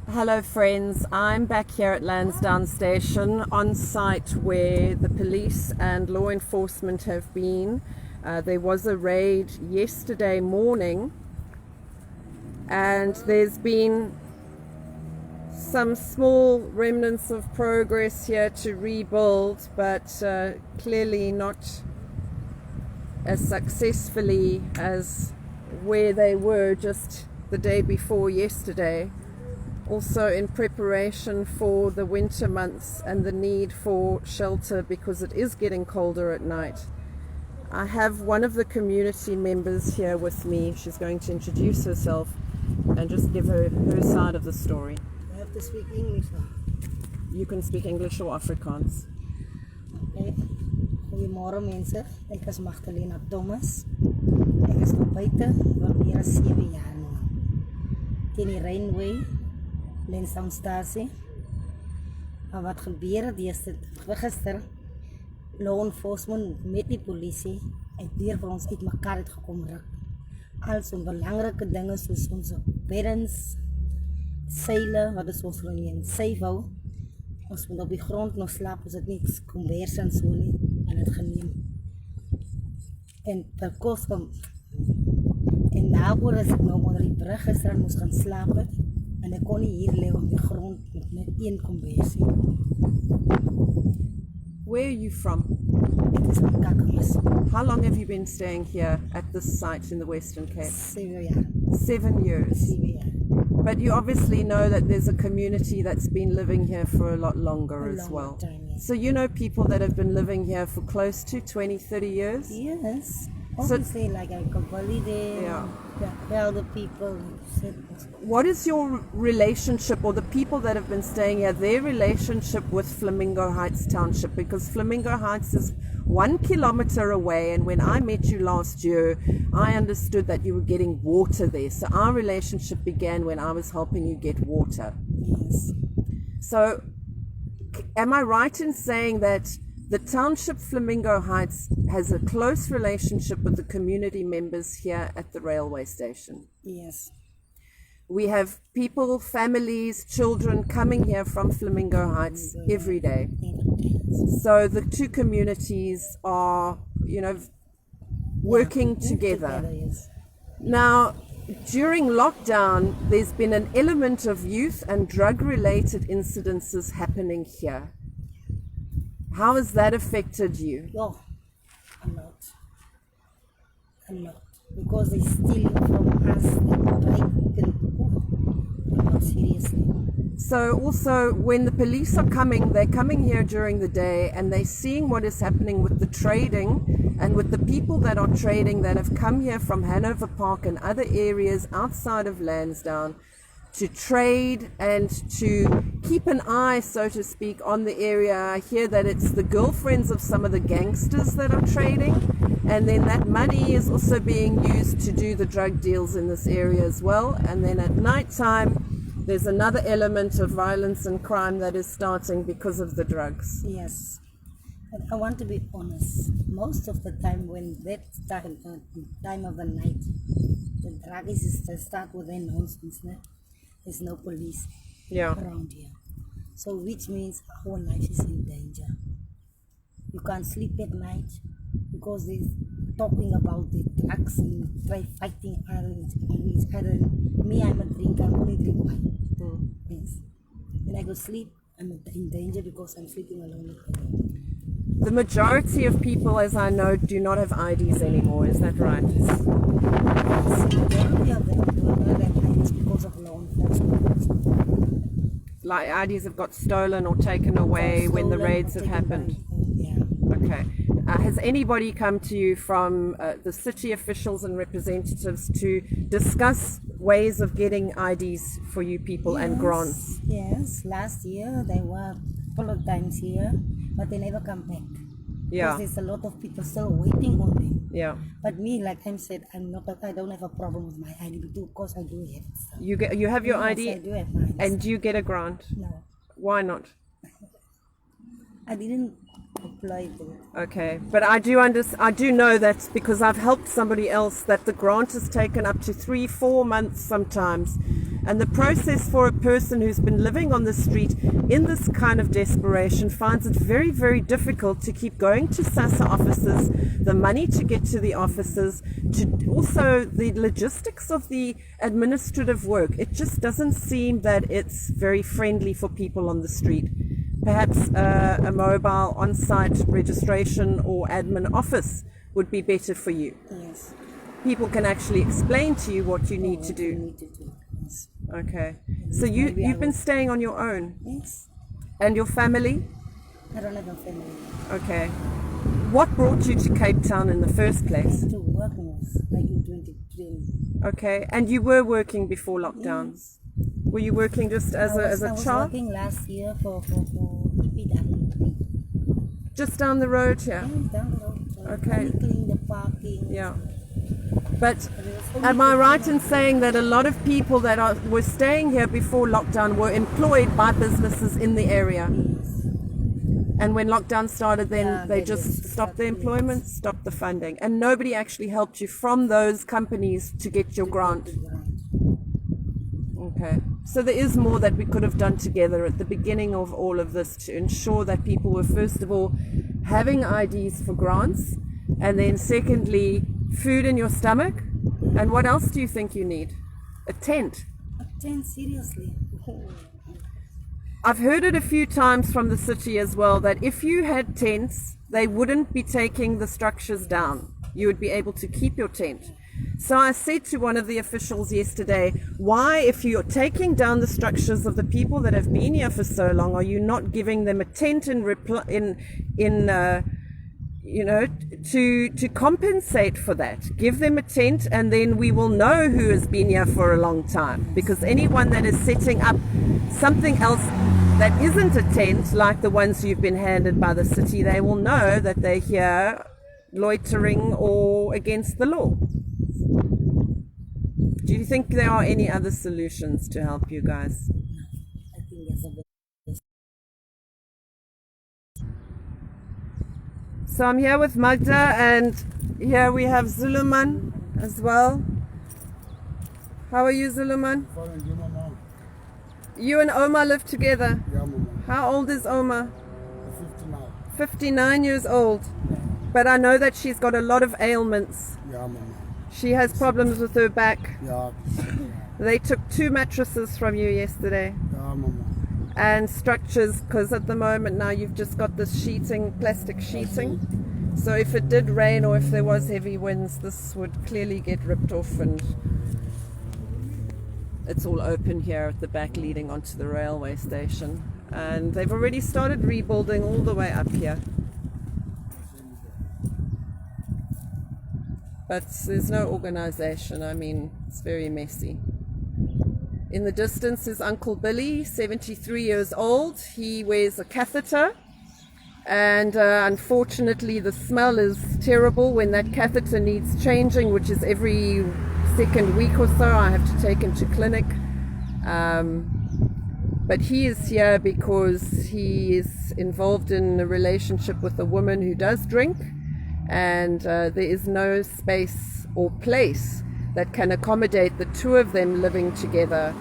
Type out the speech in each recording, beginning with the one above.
Hello friends, I'm back here at Lansdowne Station on site where the police and law enforcement have been. There was a raid yesterday morning and there's been some small remnants of progress here to rebuild, but clearly not as successfully as where they were just the day before yesterday. Also in preparation for the winter months and the need for shelter because it is getting colder at night. I have one of the community members here with me. She's going to introduce herself and just give her side of the story. I have to speak English now. You can speak English or Afrikaans. Okay. Goeiemôre mense. Ek is Magdalena Thomas. Ek is nou buite vir meer as 7 jaar nou. Teen die Rainway, Lansdowne Stasie. Maar wat gebeur het gister, law enforcement met die polisie het weer vir ons uitmekaar uitgekom ruk. Al so belangrike dinge soos ons beddens, seile, wat is ons nie in safe hou. Ons moet op die grond nog slaap, as het niks kombers en so nie, en het geneem. En per kos van, en daarvoor is ek nou onder die brug gister moes gaan slaap het, en ek kon nie hier lewe op die grond met net een kombersie. Where are you from? Ek is van Kakamas. How long have you been staying here at this site in the Western Cape? 7 jaar. 7 years. 7 jaar. But you obviously know that there's a community that's been living here for a lot longer as well. Time, yes. So you know people that have been living here for close to 20, 30 years? Yes. So- Obviously, like I could bully them, Yeah. tell the people, What is your relationship, or the people that have been staying here, their relationship with Flamingo Heights Township? Because Flamingo Heights is 1 kilometer away, and when I met you last year, I understood that you were getting water there. So our relationship began when I was helping you get water. yes. So am I right in saying that the Township Flamingo Heights has a close relationship with the community members here at the railway station? Yes. We have people, families, children coming here from Flamingo Heights every day. So the two communities are, working together. Yes. Now, during lockdown, there's been an element of youth and drug-related incidences happening here. How has that affected you? Oh, a lot. A lot. Because they steal from us, they break and seriously. So also, when the police are coming, they're coming here during the day and they're seeing what is happening with the trading and with the people that are trading that have come here from Hanover Park and other areas outside of Lansdowne to trade and to keep an eye, so to speak, on the area. I hear that it's the girlfriends of some of the gangsters that are trading, and then that money is also being used to do the drug deals in this area as well. And then at night time, there's another element of violence and crime that is starting because of the drugs. Yes. And I want to be honest. Most of the time when that time of the night, the druggies start with their nonsense. There's no police Yeah. around here. So which means our life is in danger. You can't sleep at night because they're talking about the drugs and try fighting each other. Me, I'm a drinker, I only drink wine. Yes. When I go sleep, I'm in danger because I'm sleeping alone. The majority of people, as I know, do not have IDs anymore. Is that right? The majority of them don't know that it's because of law enforcement. Like IDs have got stolen or taken away when the Stolen raids or have taken happened. by- Yeah. Okay. Has anybody come to you from the city officials and representatives to discuss ways of getting IDs for you people and grants? Yes, last year they were a couple of times here, but they never come back. Yeah. Because there's a lot of people still waiting on them. Yeah. But me, like I said, I don't have a problem with my ID because I do have stuff. You have your Yes, ID, I do have mine. and do you get a grant? No, Why not? I didn't apply for it. Okay, but I do know that because I've helped somebody else that the grant is taken up to 3-4 months sometimes, And the process for a person who's been living on the street in this kind of desperation finds it very, very difficult to keep going to SASSA offices, the money to get to the offices, to also the logistics of the administrative work. It just doesn't seem that it's very friendly for people on the street. Perhaps a mobile on-site registration or admin office would be better for you. Yes. People can actually explain to you what you need to do. Yes. Okay. So you've been staying on your own? Yes. And your family? I don't have a family. Okay. What brought you to Cape Town in the first place? To work like in 2020. Okay. And you were working before lockdown? Yes. Were you working just as a I was child? working last year for IndiPam. Just down the road here? Yes, down the road. So Okay. clean the parking. Yeah. But am I right in saying that a lot of people that were staying here before lockdown were employed by businesses in the area? Yes. And when lockdown started, then Yeah, they they just just stopped the stopped employment, stopped the funding. And nobody actually helped you from those companies to get your grant. Okay. So there is more that we could have done together at the beginning of all of this to ensure that people were, first of all, having IDs for grants, and then secondly, food in your stomach. And what else do you think you need? A tent. A tent, seriously. I've heard it a few times from the city as well that if you had tents, they wouldn't be taking the structures down. You would be able to keep your tent. So I said to one of the officials yesterday, why, if you're taking down the structures of the people that have been here for so long, are you not giving them a tent to compensate for that? Give them a tent, and then we will know who has been here for a long time. Because anyone that is setting up something else that isn't a tent, like the ones you've been handed by the city, they will know that they're here loitering or against the law. Do you think there are any other solutions to help you guys? I think that's a bit. So I'm here with Magda, and here we have Zuluman as well. How are you, Zuluman? You and Oma live together? Yeah, Mama. How old is Oma? 59. 59 years old. But I know that she's got a lot of ailments. Yeah, Mama. She has problems with her back. Yeah. They took 2 mattresses from you yesterday. Yeah, Mama. And structures, because at the moment now you've just got this sheeting, plastic sheeting. So if it did rain or if there was heavy winds, this would clearly get ripped off, and it's all open here at the back leading onto the railway station. And they've already started rebuilding all the way up here. But there's no organization. I mean, it's very messy. In the distance is Uncle Billy, 73 years old. He wears a catheter, and unfortunately the smell is terrible when that catheter needs changing, which is every second week or so. I have to take him to clinic. But he is here because he is involved in a relationship with a woman who does drink, and there is no space or place that can accommodate the two of them living together.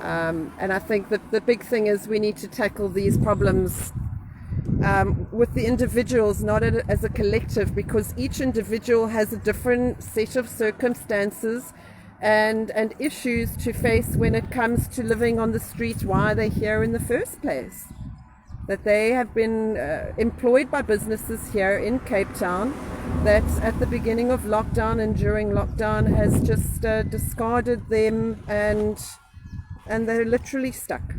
And I think that the big thing is we need to tackle these problems with the individuals, not as a collective, because each individual has a different set of circumstances and issues to face when it comes to living on the street, why they're here in the first place. That they have been employed by businesses here in Cape Town that at the beginning of lockdown and during lockdown has just discarded them, and they're literally stuck.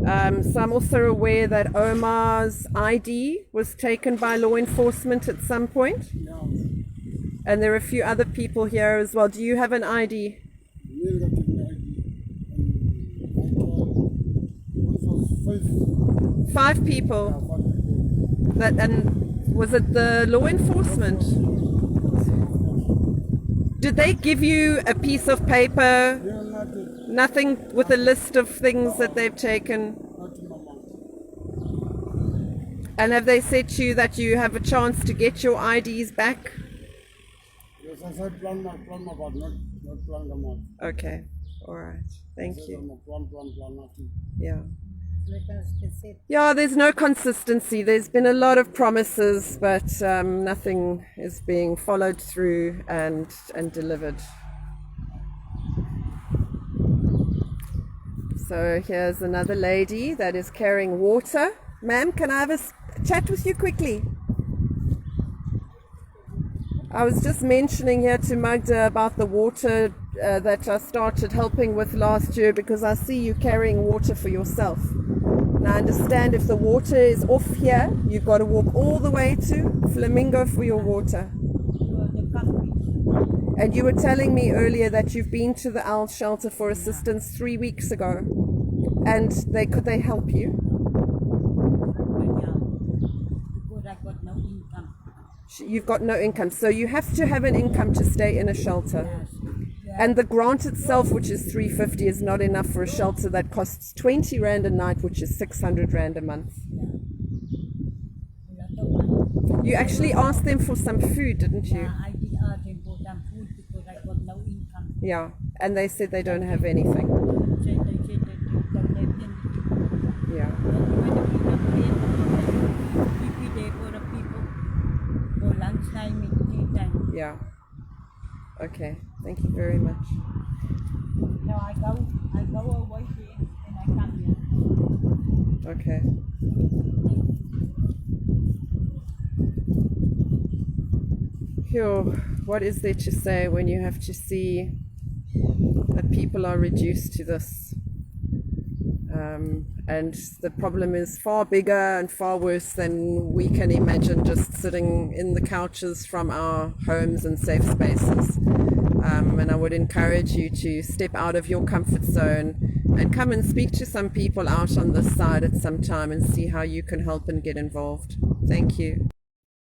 So I'm also aware that Omar's ID was taken by law enforcement at some point. Yeah. And there are a few other people here as well. Do you have an ID? Five people. That, and was it the law enforcement? Did they give you a piece of paper? Nothing with a list of things that they've taken? And have they said to you that you have a chance to get your IDs back? Yes, I said plan but not Okay, all right. Thank you. Yeah. Yeah, there's no consistency. There's been a lot of promises, but nothing is being followed through and delivered. So here's another lady that is carrying water. Ma'am, can I have a chat with you quickly? I was just mentioning here to Magda about the water that I started helping with last year, because I see you carrying water for yourself. And I understand if the water is off here, you've got to walk all the way to Flamingo for your water. And you were telling me earlier that you've been to the OWL shelter for assistance 3 weeks ago. And could they help you? Because I got no income. You've got no income. So you have to have an income to stay in a shelter. Yes. And the grant itself, which is 350, is not enough for a shelter that costs 20 Rand a night, which is 600 Rand a month. You actually asked them for some food, didn't you? Yeah, I did ask them for some food because I got no income. Yeah, and they said they don't have anything. They said they don't have anything. Yeah. We be there for the people for lunchtime and tea time. Yeah. Okay. Thank you very much. So I go away there and I come here. Okay. Phew, what is there to say when you have to see that people are reduced to this? And the problem is far bigger and far worse than we can imagine, just sitting in the couches from our homes and safe spaces. And I would encourage you to step out of your comfort zone and come and speak to some people out on this side at some time and see how you can help and get involved. Thank you.